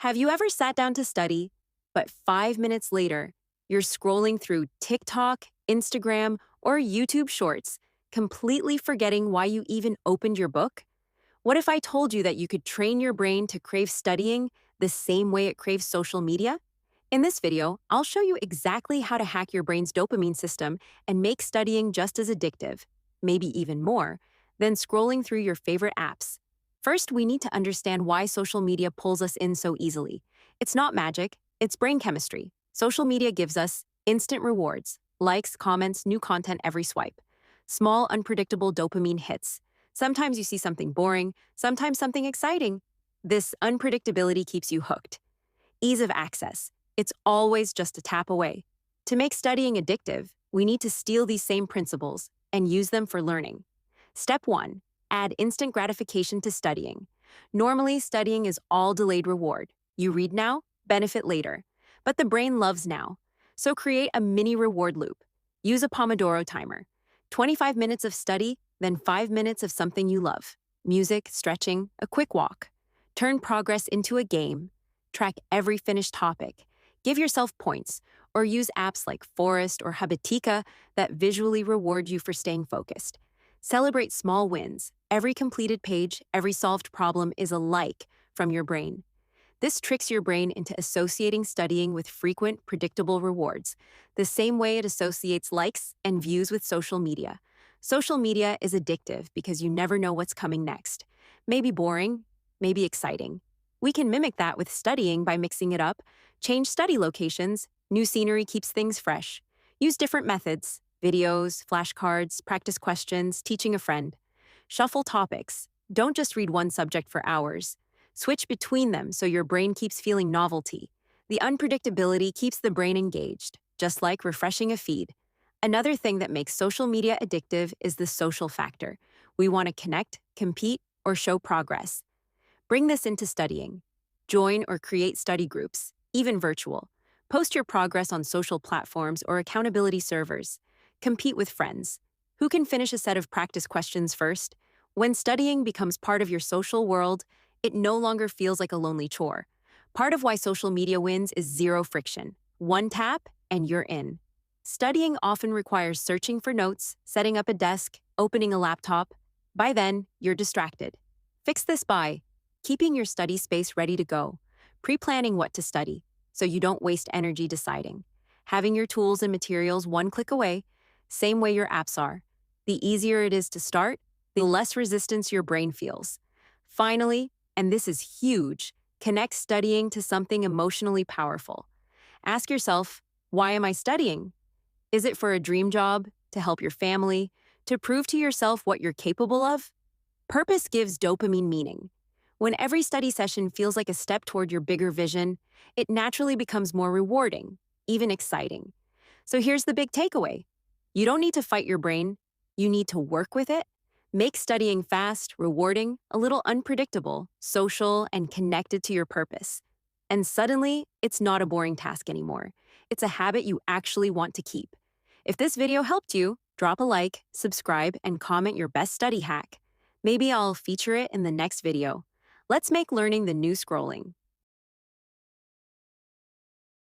Have you ever sat down to study, but 5 minutes later, you're scrolling through TikTok, Instagram, or YouTube Shorts, completely forgetting why you even opened your book? What if I told you that you could train your brain to crave studying the same way it craves social media? In this video, I'll show you exactly how to hack your brain's dopamine system and make studying just as addictive, maybe even more, than scrolling through your favorite apps. First, we need to understand why social media pulls us in so easily. It's not magic, it's brain chemistry. Social media gives us instant rewards, likes, comments, new content every swipe. Small, unpredictable dopamine hits. Sometimes you see something boring, sometimes something exciting. This unpredictability keeps you hooked. Ease of access. It's always just a tap away. To make studying addictive, we need to steal these same principles and use them for learning. Step 1. Add instant gratification to studying. Normally, studying is all delayed reward. You read now, benefit later. But the brain loves now. So create a mini reward loop. Use a Pomodoro timer. 25 minutes of study, then 5 minutes of something you love. Music, stretching, a quick walk. Turn progress into a game. Track every finished topic. Give yourself points, or use apps like Forest or Habitica that visually reward you for staying focused. Celebrate small wins. Every completed page, every solved problem is a like from your brain. This tricks your brain into associating studying with frequent, predictable rewards, the same way it associates likes and views with social media. Social media is addictive because you never know what's coming next. Maybe boring, maybe exciting. We can mimic that with studying by mixing it up. Change study locations. New scenery keeps things fresh. Use different methods. Videos, flashcards, practice questions, teaching a friend. Shuffle topics. Don't just read one subject for hours. Switch between them so your brain keeps feeling novelty. The unpredictability keeps the brain engaged, just like refreshing a feed. Another thing that makes social media addictive is the social factor. We want to connect, compete, or show progress. Bring this into studying. Join or create study groups, even virtual. Post your progress on social platforms or accountability servers. Compete with friends. Who can finish a set of practice questions first? When studying becomes part of your social world, it no longer feels like a lonely chore. Part of why social media wins is zero friction. One tap, and you're in. Studying often requires searching for notes, setting up a desk, opening a laptop. By then, you're distracted. Fix this by keeping your study space ready to go, pre-planning what to study, so you don't waste energy deciding, having your tools and materials one click away, same way your apps are. The easier it is to start, the less resistance your brain feels. Finally, and this is huge, connect studying to something emotionally powerful. Ask yourself, why am I studying? Is it for a dream job, to help your family, to prove to yourself what you're capable of? Purpose gives dopamine meaning. When every study session feels like a step toward your bigger vision, it naturally becomes more rewarding, even exciting. So here's the big takeaway. You don't need to fight your brain. You need to work with it. Make studying fast, rewarding, a little unpredictable, social, and connected to your purpose. And suddenly, it's not a boring task anymore. It's a habit you actually want to keep. If this video helped you, drop a like, subscribe, and comment your best study hack. Maybe I'll feature it in the next video. Let's make learning the new scrolling.